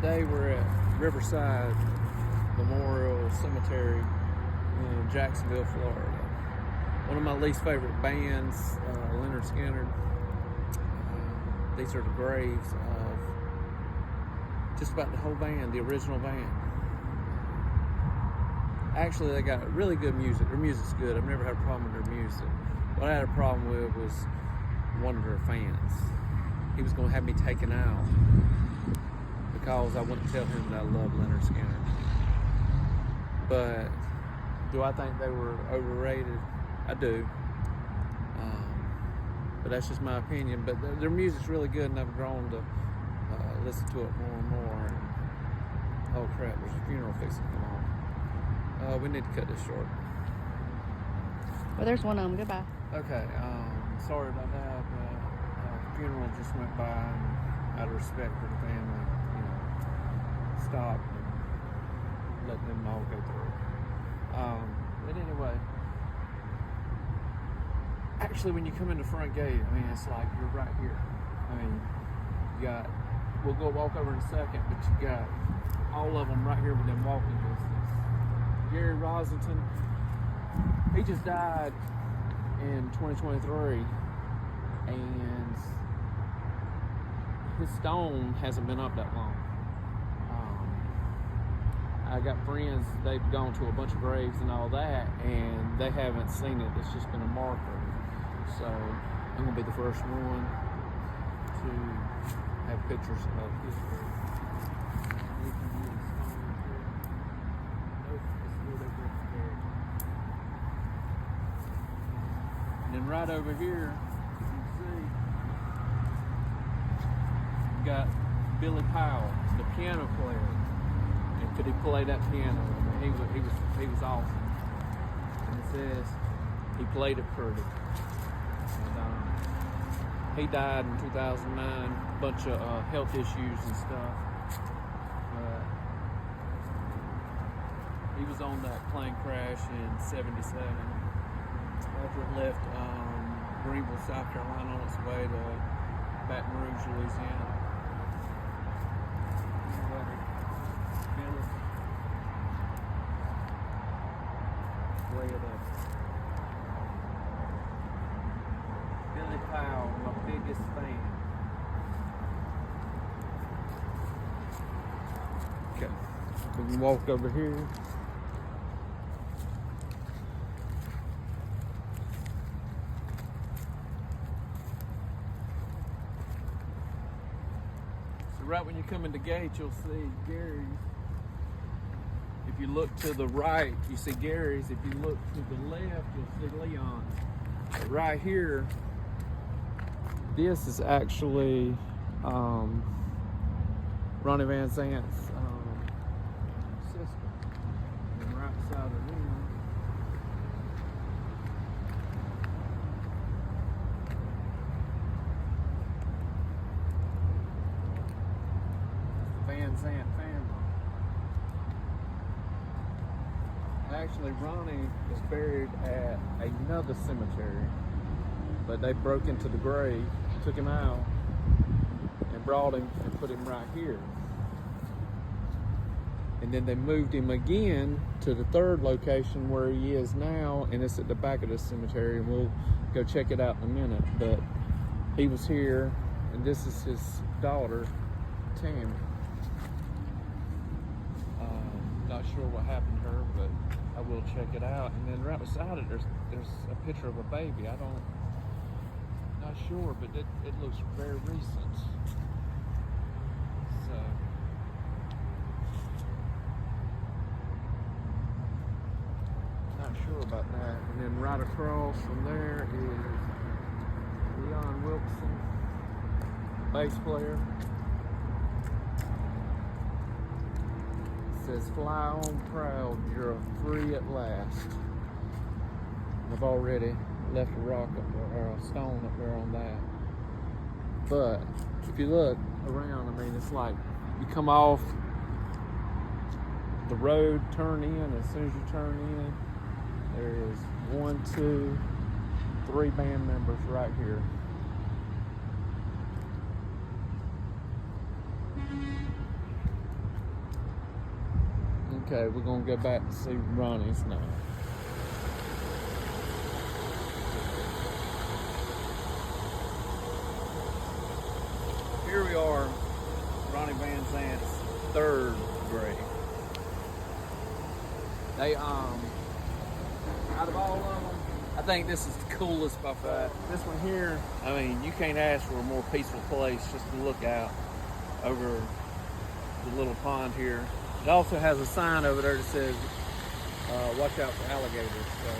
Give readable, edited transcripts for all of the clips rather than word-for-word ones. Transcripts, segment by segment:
Today we're at Riverside Memorial Cemetery in Jacksonville, Florida. One of my least favorite bands, Lynyrd Skynyrd. These are the graves of just about the whole band, the original band. Actually, they got really good music. Their music's good. I've never had a problem with their music. What I had a problem with was one of their fans. He was going to have me taken out because I wouldn't tell him that I love Lynyrd Skynyrd. But do I think they were overrated? I do. But that's just my opinion. But their music's really good, and I've grown to listen to it more and more. And, oh crap, there's a funeral fixing to come on. We need to cut this short. Well, there's one of them. Goodbye. Okay, sorry about that, but the funeral just went by, and out of respect for the family, stopped and let them all go through. But anyway, actually, when you come in the front gate, it's like you're right here. We'll walk over in a second, but you got all of them right here within walking distance. Gary Rossington, he just died in 2023, and his stone hasn't been up that long. I got friends, they've gone to a bunch of graves and all that, and they haven't seen it. It's just been a marker. So I'm gonna be the first one to have pictures of his grave. And then right over here, you can see, you got Billy Powell, the piano player. And could he play that piano? He was awesome. And it says he played it pretty. And he died in 2009, a bunch of health issues and stuff. But he was on that plane crash in '77. After it left Greenville, South Carolina, on its way to Baton Rouge, Louisiana. Lay it up. Billy Powell, my biggest fan. Okay, we can walk over here. Right when you come in the gate, you'll see Gary's. If you look to the right, you see Gary's. If you look to the left, you'll see Leon's. But right here, this is actually Ronnie Van Zant's sister. And right beside her there, Van Zant family. Actually, Ronnie is buried at another cemetery, but they broke into the grave, took him out, and brought him and put him right here. And then they moved him again to the third location where he is now, and it's at the back of the cemetery, and we'll go check it out in a minute. But he was here, and this is his daughter, Tammy. Not sure what happened to her, but I will check it out. And then right beside it, there's a picture of a baby. Not sure, but it looks very recent. So, not sure about that. And then right across from there is Leon Wilson, bass player. Says, "Fly on proud, you're free at last." I've already left a rock up there, or a stone up there on that. But if you look around, it's like you come off the road, turn in. As soon as you turn in, there is 1, 2, 3 band members right here. Okay, we're gonna go back to see Ronnie's now. Here we are, Ronnie Van Zant's 3rd grade. They out of all of them, I think this is the coolest by far. This one here, I mean, you can't ask for a more peaceful place just to look out over the little pond here. It also has a sign over there that says, watch out for alligators, so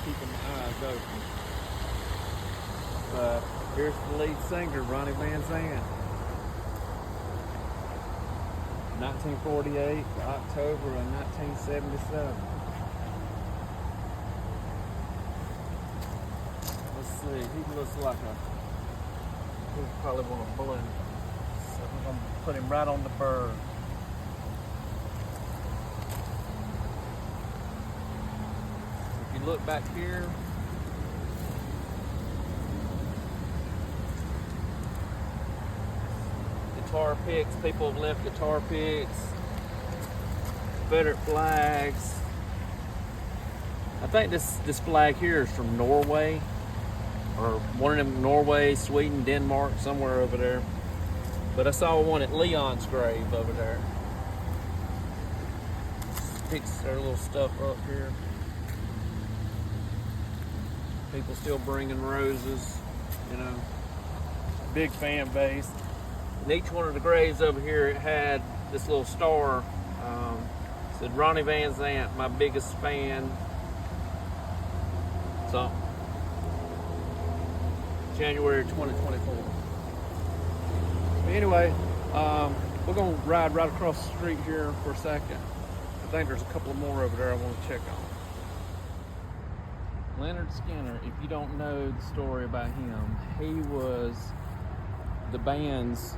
keeping my eyes open. But here's the lead singer, Ronnie Van Zant. 1948, October of 1977. Let's see, he looks like he probably want a balloon. So we're gonna put him right on the bird. If you look back here, guitar picks, people have left guitar picks, Confederate flags. I think this flag here is from Norway, or one of them, Norway, Sweden, Denmark, somewhere over there. But I saw one at Leon's grave over there. Picks their little stuff up here. People still bringing roses, you know, big fan base. And each one of the graves over here, it had this little star. Said Ronnie Van Zant, my biggest fan. So, January 2024. But anyway, we're gonna ride right across the street here for a second. I think there's a couple more over there I want to check on. Lynyrd Skynyrd, if you don't know the story about him, he was the band's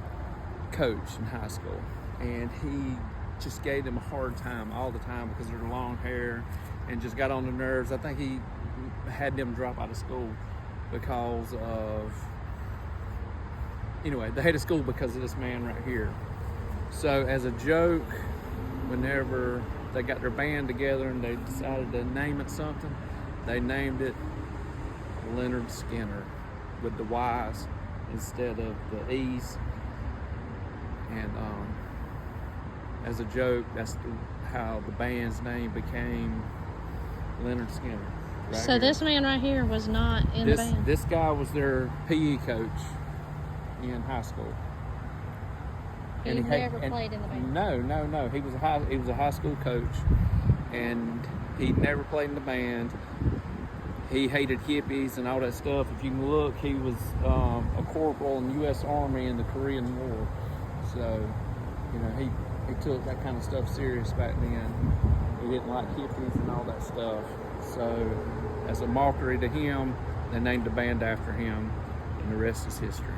coach in high school, and he just gave them a hard time all the time because of their long hair and just got on their nerves. I think he had them drop out of school because of, anyway, they hated school because of this man right here. So as a joke, whenever they got their band together and they decided to name it something, they named it Lynyrd Skynyrd with the Y's instead of the E's. And as a joke, that's how the band's name became Lynyrd Skynyrd. Right so here. this man right here was not in the band? This guy was their PE coach in high school. He never played in the band? No. He was a high school coach, and he never played in the band. He hated hippies and all that stuff. If you can look, he was a corporal in the U.S. Army in the Korean War. So, you know, he took that kind of stuff serious back then. He didn't like hippies and all that stuff. So, as a mockery to him, they named the band after him, and the rest is history.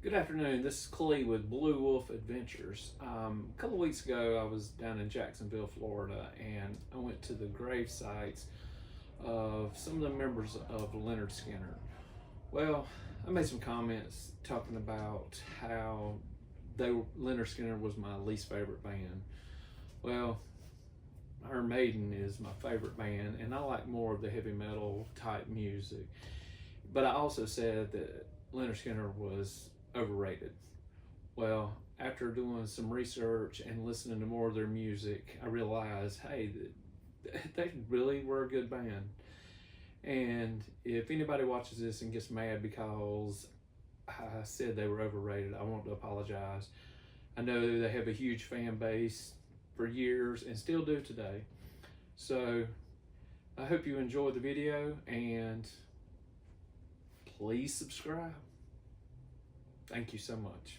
Good afternoon. This is Clee with Blue Wolf Adventures. A couple weeks ago, I was down in Jacksonville, Florida, and I went to the grave sites of some of the members of Lynyrd Skynyrd. Well, I made some comments talking about how Lynyrd Skynyrd was my least favorite band. Well, Iron Maiden is my favorite band, and I like more of the heavy metal type music. But I also said that Lynyrd Skynyrd was overrated. Well, after doing some research and listening to more of their music, I realized, hey, they really were a good band. And if anybody watches this and gets mad because I said they were overrated, I want to apologize. I know they have a huge fan base for years and still do today. So I hope you enjoyed the video, and please subscribe. Thank you so much.